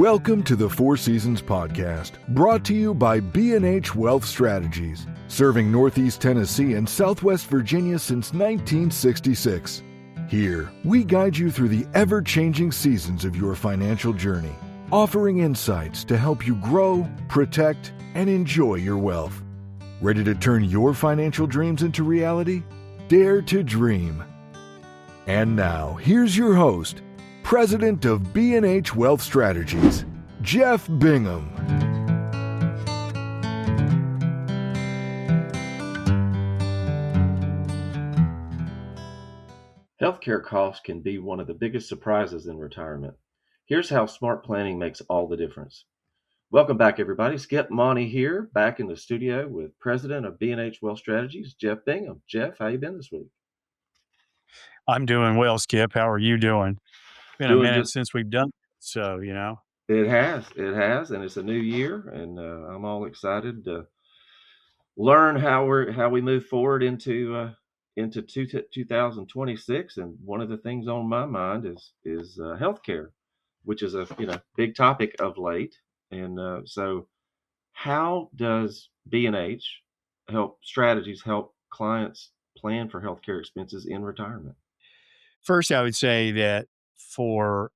Welcome to the Four Seasons Podcast, brought to you by B&H Wealth Strategies, serving Northeast Tennessee and Southwest Virginia since 1966. Here, we guide you through the ever-changing seasons of your financial journey, offering insights to help you grow, protect, and enjoy your wealth. Ready to turn your financial dreams into reality? Dare to dream. And now, here's your host, President of B&H Wealth Strategies, Jeff Bingham. Healthcare costs can be one of the biggest surprises in retirement. Here's how smart planning makes all the difference. Welcome back, everybody. Skip Monty here, back in the studio with President of B&H Wealth Strategies, Jeff Bingham. Jeff, how you been this week? I'm doing well, Skip. How are you doing? Been a Doing minute just since we've done so. it has, and it's a new year, and I'm all excited to learn how we move forward into 2026. And one of the things on my mind is healthcare, which is a big topic of late. And so, how does B&H help clients plan for healthcare expenses in retirement? First, I would say that for,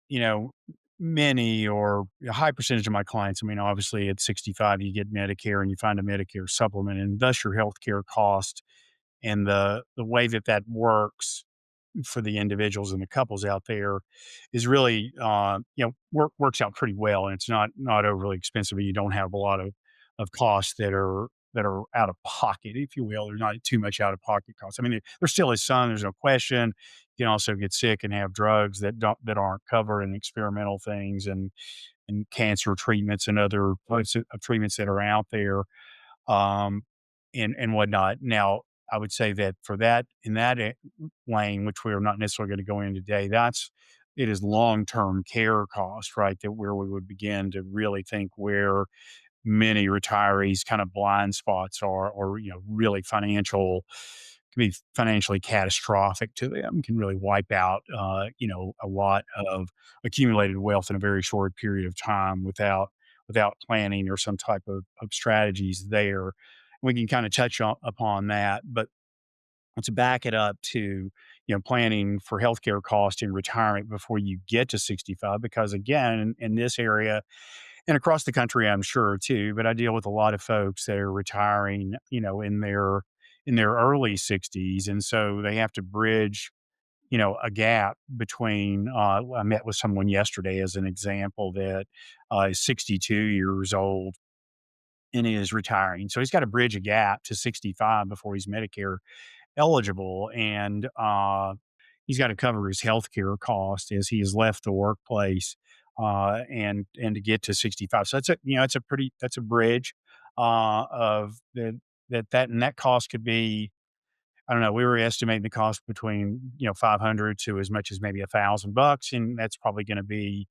you know, many or a high percentage of my clients, I mean, obviously at 65, you get Medicare and you find a Medicare supplement, and thus your healthcare cost and the way that that works for the individuals and the couples out there is really, works out pretty well, and it's not overly expensive. And you don't have a lot of costs that are out of pocket, if you will. There's not too much out of pocket costs. I mean, there still is some. There's no question. You can also get sick and have drugs that aren't covered, and experimental things, and cancer treatments and other types of treatments that are out there, um, and whatnot. Now, I would say that for that in that lane, which we're not necessarily going to go into today, it is long-term care cost, right? That where we would begin to really think where many retirees kind of blind spots are, or really can be financially catastrophic to them, can really wipe out a lot of accumulated wealth in a very short period of time without planning or some type of strategies there. We can kind of upon that, but let's back it up to planning for healthcare costs in retirement before you get to 65, because again, in this area and across the country, I'm sure too, but I deal with a lot of folks that are retiring, in their early 60s, and so they have to bridge, a gap between. I met with someone yesterday as an example that is 62 years old and is retiring, so he's got to bridge a gap to 65 before he's Medicare eligible, and he's got to cover his healthcare cost as he has left the workplace, and to get to 65. So that's a bridge of that cost could be, I don't know. We were estimating the cost between 500 to as much as maybe $1,000, and that's probably going to be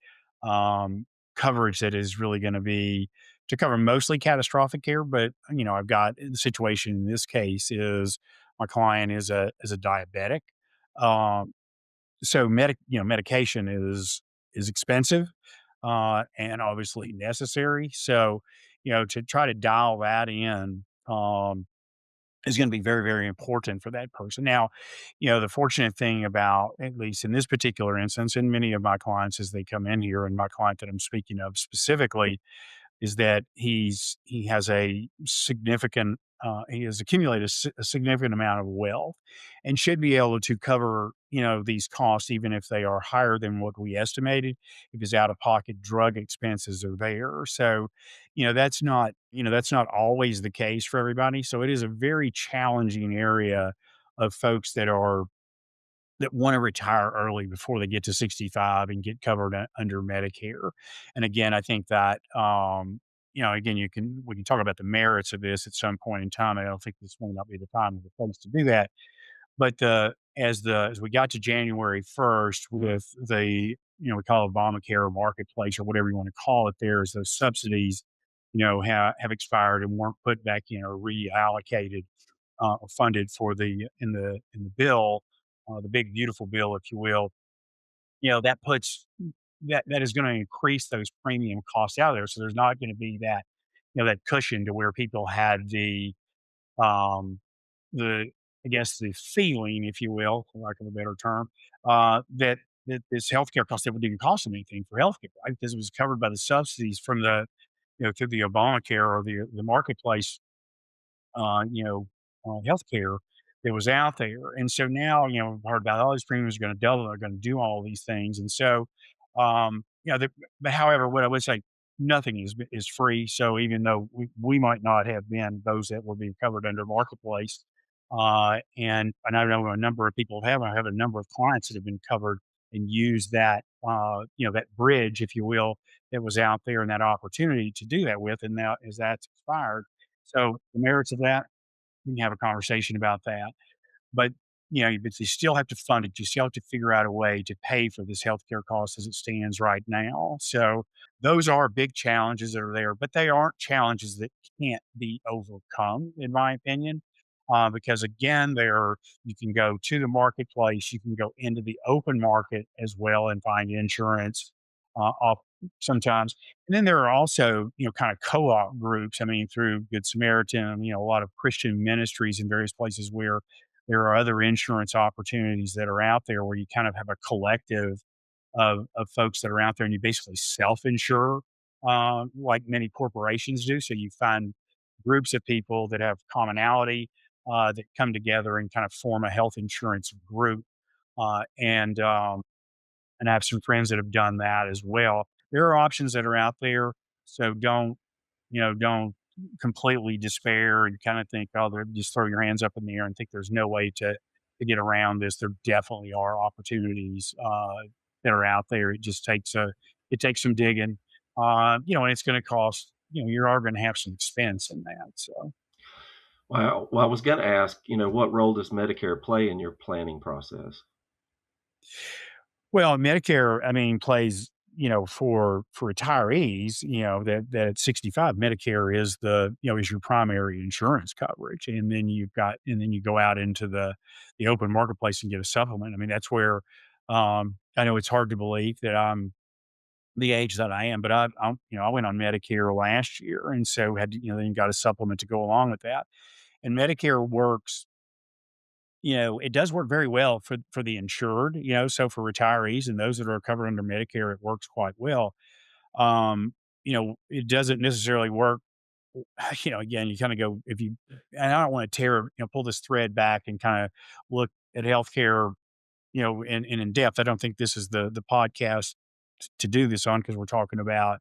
coverage that is really going to be to cover mostly catastrophic care. But I've got the situation in this case is my client is a diabetic, um, so medication is expensive, and obviously necessary. So to try to dial that in. Is going to be very, very important for that person. Now, the fortunate thing about, at least in this particular instance, and many of my clients as they come in here, and my client that I'm speaking of specifically, is that he has accumulated a significant amount of wealth and should be able to cover, these costs, even if they are higher than what we estimated, if his out-of-pocket drug expenses are there. So, that's not always the case for everybody. So it is a very challenging area of folks that want to retire early before they get to 65 and get covered under Medicare. And again, I think that, again, we can talk about the merits of this at some point in time. I don't think this may not be the time or the place to do that. But as we got to January 1st with we call it Obamacare marketplace or whatever you want to call it, there is those subsidies, have expired and weren't put back in or reallocated, or funded for in the bill, the big beautiful bill, if you will. That puts that is gonna increase those premium costs out there. So there's not gonna be that, that cushion to where people had um, the I guess, the feeling, if you will, for lack of a better term, that this healthcare cost that didn't cost them anything for healthcare, right? Because it was covered by the subsidies from through the Obamacare or the marketplace healthcare that was out there. And so now, we've heard about all these premiums are going to double, they're going to do all these things. And so, but however, what I would say, nothing is free. So even though we might not have been those that were being covered under marketplace, and I know a number of people have, I have a number of clients that have been covered and used that, that bridge, if you will, that was out there and that opportunity to do that with. And now as that's expired, so the merits of that, we can have a conversation about that. But, but you still have to fund it. You still have to figure out a way to pay for this healthcare cost as it stands right now. So those are big challenges that are there, but they aren't challenges that can't be overcome, in my opinion. Because again, you can go to the marketplace, you can go into the open market as well and find insurance off sometimes. And then there are also, kind of co-op groups. I mean, through Good Samaritan, a lot of Christian ministries in various places where there are other insurance opportunities that are out there where you kind of have a collective of folks that are out there and you basically self-insure, like many corporations do. So you find groups of people that have commonality, that come together and kind of form a health insurance group. And I have some friends that have done that as well. There are options that are out there, so don't completely despair and kind of think, "Oh, just throw your hands up in the air and think there's no way to get around this." There definitely are opportunities, that are out there. It takes some digging, and it's gonna cost, you are gonna have some expense in that, so. Wow. Well, I was going to ask, what role does Medicare play in your planning process? Well, Medicare, I mean, plays, for retirees, that at 65, Medicare is is your primary insurance coverage. And then you go out into the open marketplace and get a supplement. I mean, that's where, I know it's hard to believe that I'm the age that I am, but I went on Medicare last year. And so had, then got a supplement to go along with that. And Medicare works, it does work very well for the insured, so for retirees and those that are covered under Medicare, it works quite well. It doesn't necessarily work, again, you kinda go if you and I don't wanna pull this thread back and kinda look at healthcare, in depth. I don't think this is the podcast to do this on because we're talking about,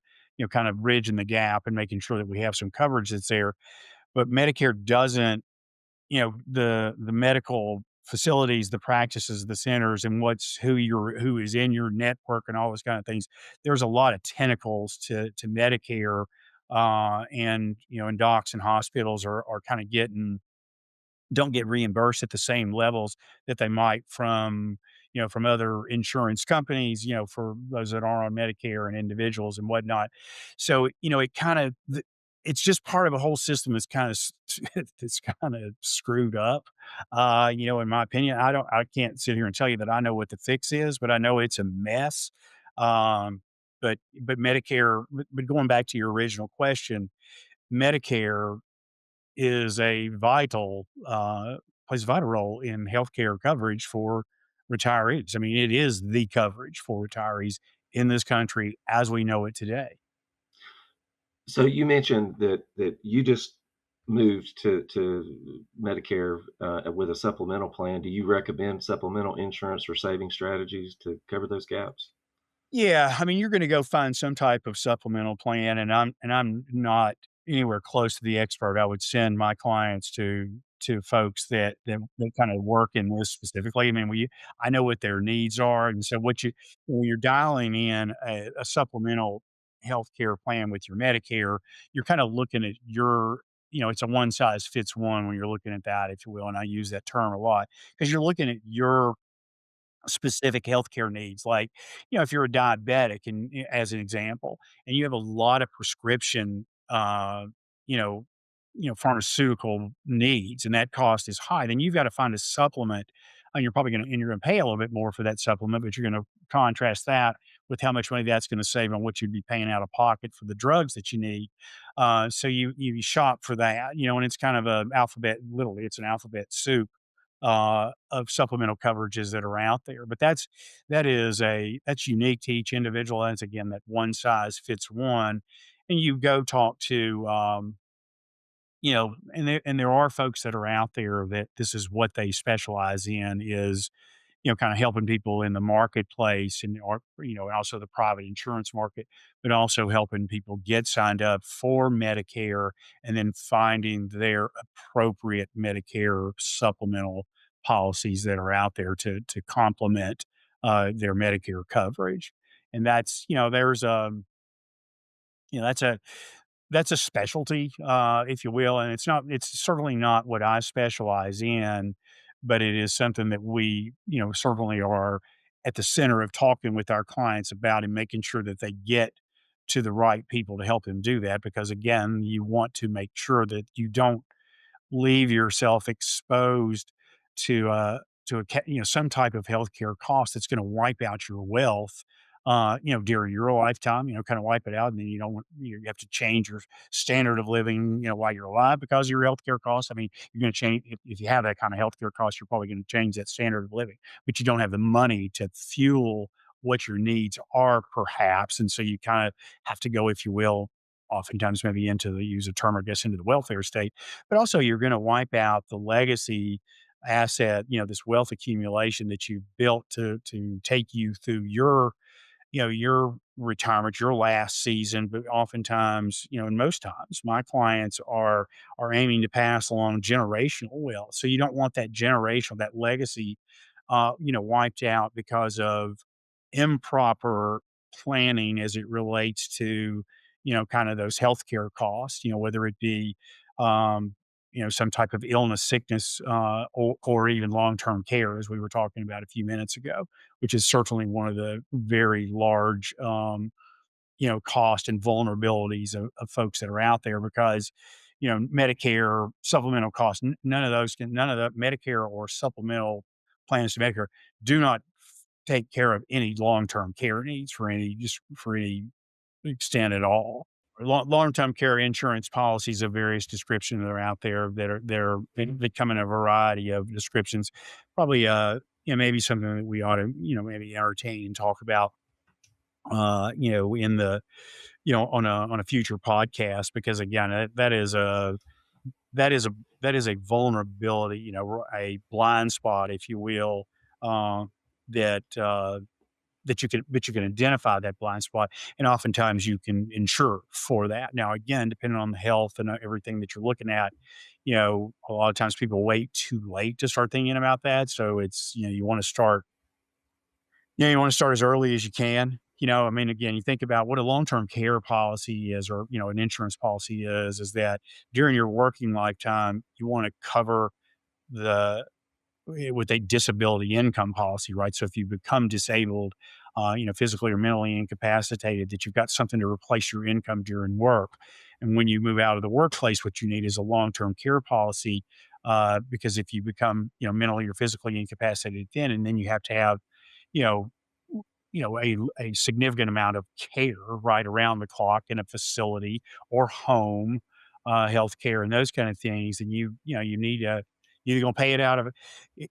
kind of bridging the gap and making sure that we have some coverage that's there. But Medicare doesn't, the medical facilities, the practices, the centers, and who is in your network and all those kind of things. There's a lot of tentacles to Medicare, and docs and hospitals are kind of don't get reimbursed at the same levels that they might from other insurance companies, for those that are on Medicare and individuals and whatnot. So, it's just part of a whole system that's kind of that's kind of screwed up. In my opinion, I can't sit here and tell you that I know what the fix is, but I know it's a mess. Um, but but going back to your original question, Medicare is a plays a vital role in healthcare coverage for retirees. I mean, it is the coverage for retirees in this country as we know it today. So you mentioned that you just moved to Medicare with a supplemental plan. Do you recommend supplemental insurance or saving strategies to cover those gaps? Yeah, I mean, you're gonna go find some type of supplemental plan, and I'm not anywhere close to the expert. I would send my clients to folks that kind of work in this specifically. I mean, I know what their needs are, and so when you're dialing in a supplemental healthcare plan with your Medicare, you're kind of looking at it's a one size fits one when you're looking at that, if you will, and I use that term a lot because you're looking at your specific healthcare needs. Like, if you're a diabetic and as an example, and you have a lot of prescription, you know, pharmaceutical needs and that cost is high, then you've got to find a supplement and you're going to pay a little bit more for that supplement, but you're going to contrast that with how much money that's going to save on what you'd be paying out of pocket for the drugs that you need. So you shop for that, and it's kind of a alphabet. Literally, it's an alphabet soup of supplemental coverages that are out there. But that's unique to each individual. That's again that one size fits one. And you go talk to and there are folks that are out there that this is what they specialize in is kind of helping people in the marketplace and or also the private insurance market, but also helping people get signed up for Medicare and then finding their appropriate Medicare supplemental policies that are out there to complement their Medicare coverage. And that's there's that's a specialty, if you will, and it's certainly not what I specialize in, but it is something that we, certainly are at the center of talking with our clients about and making sure that they get to the right people to help them do that. Because again, you want to make sure that you don't leave yourself exposed to some type of healthcare cost that's going to wipe out your wealth during your lifetime, kind of wipe it out, and then you don't want you have to change your standard of living, while you're alive because of your healthcare costs. I mean, you're going to change if you have that kind of healthcare cost, you're probably going to change that standard of living, but you don't have the money to fuel what your needs are, perhaps, and so you kind of have to go, if you will, oftentimes maybe use a term, I guess, into the welfare state, but also you're going to wipe out the legacy asset, this wealth accumulation that you've built to take you through your retirement, your last season. But oftentimes, and most times, my clients are aiming to pass along generational wealth. So you don't want that generational, that legacy, wiped out because of improper planning as it relates to, kind of those healthcare costs, whether it be, some type of illness, sickness, or even long-term care, as we were talking about a few minutes ago, which is certainly one of the very large, cost and vulnerabilities of folks that are out there because, Medicare supplemental costs, none of the Medicare or supplemental plans to Medicare do not take care of any long-term care needs for any extent at all. Long-term care insurance policies of various descriptions that are out there they come in a variety of descriptions. Probably, maybe something that we ought to, maybe entertain and talk about, in the, on a future podcast, because again, that is a that is a vulnerability, a blind spot, if you will, that, that you can identify that blind spot, and oftentimes you can insure for that. Now, again, depending on the health and everything that you're looking at, a lot of times people wait too late to start thinking about that. So it's you want to start as early as you can. I mean, again, you think about what a long-term care policy is, or an insurance policy is that during your working lifetime, you want to cover the with a disability income policy, right? So if you become disabled, physically or mentally incapacitated, that you've got something to replace your income during work. And when you move out of the workplace, what you need is a long-term care policy, because if you become, mentally or physically incapacitated then, and then you have to have, you know, a significant amount of care right around the clock in a facility or home, health care and those kind of things, and you need to you're going to pay it out of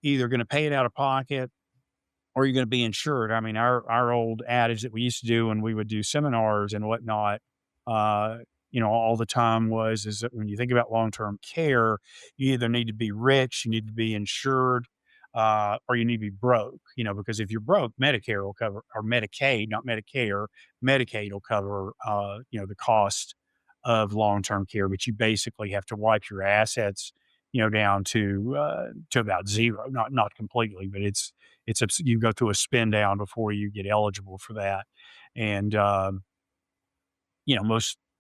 either going to pay it out of pocket or you're going to be insured. I mean, our old adage that we used to do when we would do seminars and whatnot, uh, all the time is that when you think about long term care, you either need to be rich, you need to be insured, or you need to be broke. Because if you're broke, Medicare will cover, or Medicaid, not Medicare, Medicaid will cover, the cost of long term care, but you basically have to wipe your assets, down to about zero, not completely, but you go through a spin down before you get eligible for that. And,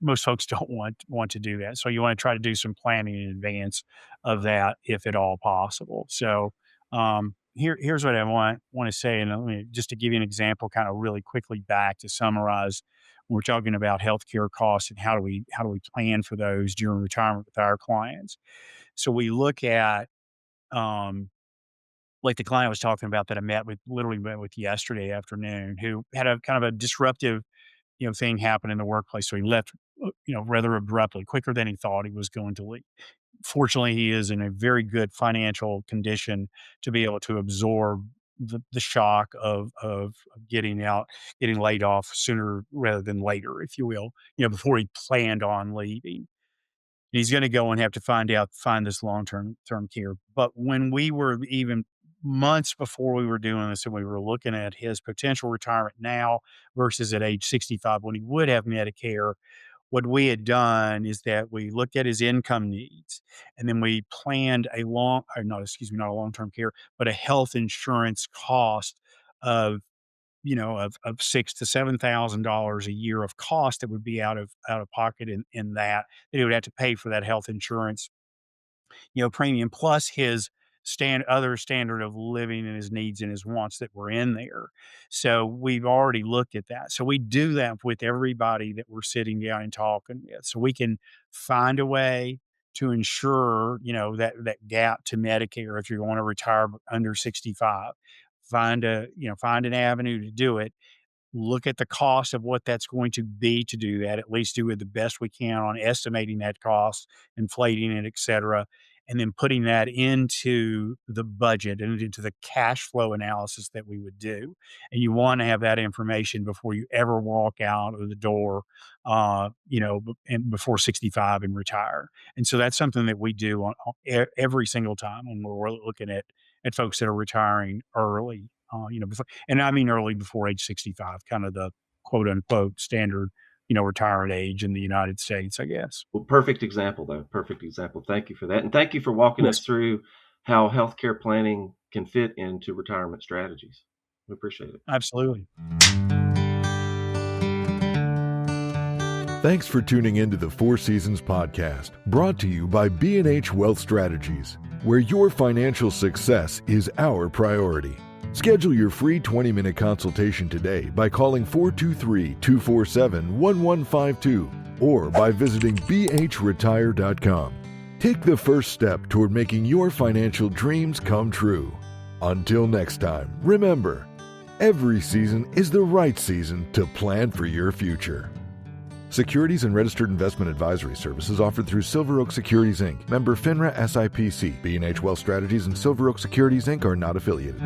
most folks don't want to do that. So you want to try to do some planning in advance of that if at all possible. So, here's what I want to say. And just to give you an example, kind of really quickly back to summarize, when we're talking about healthcare costs and how do we plan for those during retirement with our clients. So we look at, um, like the client I was talking about that I literally met with yesterday afternoon, who had a kind of a disruptive, thing happen in the workplace. So he left, rather abruptly, quicker than he thought he was going to leave. Fortunately, he is in a very good financial condition to be able to absorb the shock of getting laid off sooner rather than later, if you will, before he planned on leaving. He's gonna go and have to find this long-term care. But when we were even months before we were doing this and we were looking at his potential retirement now versus at age 65 when he would have Medicare, what we had done is that we looked at his income needs, and then we planned not a long-term care, but a health insurance cost of of six to $7,000 a year of cost that would be out of pocket in that he would have to pay for that health insurance, premium plus his other standard of living and his needs and his wants that were in there. So we've already looked at that. So we do that with everybody that we're sitting down and talking with. So we can find a way to ensure, that gap to Medicare if you want to retire under 65. Find an avenue to do it, look at the cost of what that's going to be to do that, at least do it the best we can on estimating that cost, inflating it, et cetera, and then putting that into the budget and into the cash flow analysis that we would do. And you want to have that information before you ever walk out of the door, and before 65 and retire. And so that's something that we do every single time when we're looking at folks that are retiring early. And I mean early before age 65, kind of the quote unquote standard, retirement age in the United States, I guess. Well, perfect example, though. Perfect example. Thank you for that. And thank you for walking us Yes, through how healthcare planning can fit into retirement strategies. We appreciate it. absolutely. Thanks for tuning into the Four Seasons podcast, brought to you by B&H Wealth Strategies, where your financial success is our priority. Schedule your free 20-minute consultation today by calling 423-247-1152 or by visiting bhretire.com. Take the first step toward making your financial dreams come true. Until next time, remember, every season is the right season to plan for your future. Securities and registered investment advisory services offered through Silver Oak Securities, Inc., member FINRA SIPC. B&H Wealth Strategies and Silver Oak Securities, Inc. are not affiliated.